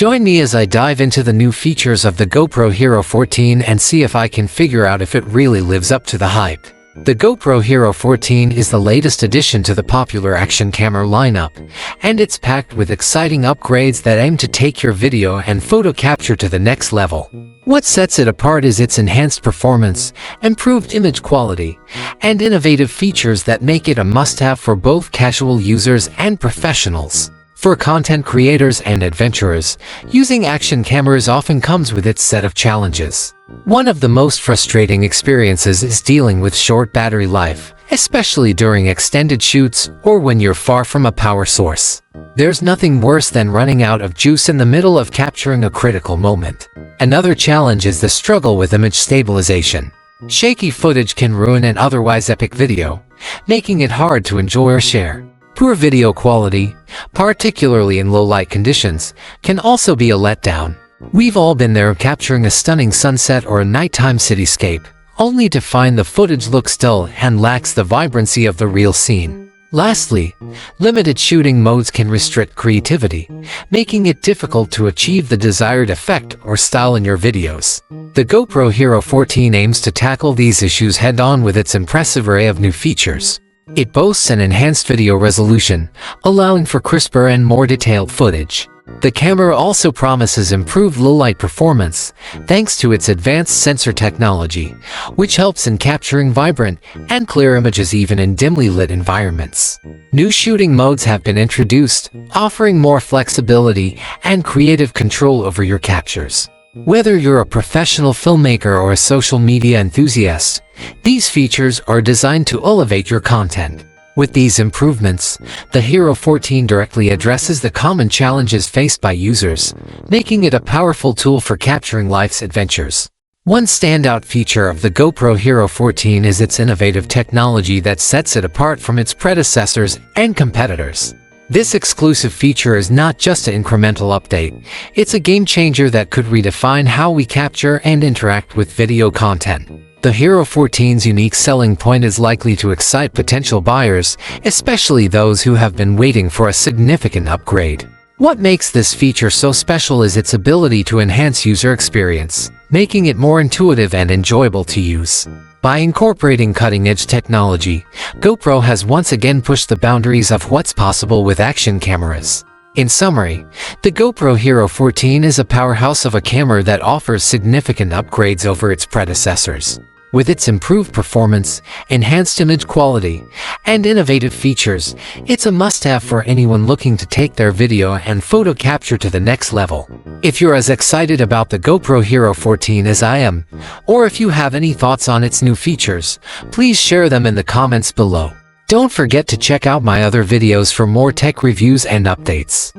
Join me as I dive into the new features of the GoPro Hero 14 and see if I can figure out if it really lives up to the hype. The GoPro Hero 14 is the latest addition to the popular action camera lineup, and it's packed with exciting upgrades that aim to take your video and photo capture to the next level. What sets it apart is its enhanced performance, improved image quality, and innovative features that make it a must-have for both casual users and professionals. For content creators and adventurers, using action cameras often comes with its set of challenges. One of the most frustrating experiences is dealing with short battery life, especially during extended shoots or when you're far from a power source. There's nothing worse than running out of juice in the middle of capturing a critical moment. Another challenge is the struggle with image stabilization. Shaky footage can ruin an otherwise epic video, making it hard to enjoy or share. Poor video quality, particularly in low-light conditions, can also be a letdown. We've all been there, capturing a stunning sunset or a nighttime cityscape, only to find the footage looks dull and lacks the vibrancy of the real scene. Lastly, limited shooting modes can restrict creativity, making it difficult to achieve the desired effect or style in your videos. The GoPro Hero 14 aims to tackle these issues head-on with its impressive array of new features. It boasts an enhanced video resolution, allowing for crisper and more detailed footage. The camera also promises improved low-light performance, thanks to its advanced sensor technology, which helps in capturing vibrant and clear images even in dimly lit environments. New shooting modes have been introduced, offering more flexibility and creative control over your captures. Whether you're a professional filmmaker or a social media enthusiast, these features are designed to elevate your content. With these improvements, the Hero 14 directly addresses the common challenges faced by users, making it a powerful tool for capturing life's adventures. One standout feature of the GoPro Hero 14 is its innovative technology that sets it apart from its predecessors and competitors. This exclusive feature is not just an incremental update, it's a game-changer that could redefine how we capture and interact with video content. The Hero 14's unique selling point is likely to excite potential buyers, especially those who have been waiting for a significant upgrade. What makes this feature so special is its ability to enhance user experience, making it more intuitive and enjoyable to use. By incorporating cutting-edge technology, GoPro has once again pushed the boundaries of what's possible with action cameras. In summary, the GoPro Hero 14 is a powerhouse of a camera that offers significant upgrades over its predecessors. With its improved performance, enhanced image quality, and innovative features, it's a must-have for anyone looking to take their video and photo capture to the next level. If you're as excited about the GoPro Hero 14 as I am, or if you have any thoughts on its new features, please share them in the comments below. Don't forget to check out my other videos for more tech reviews and updates.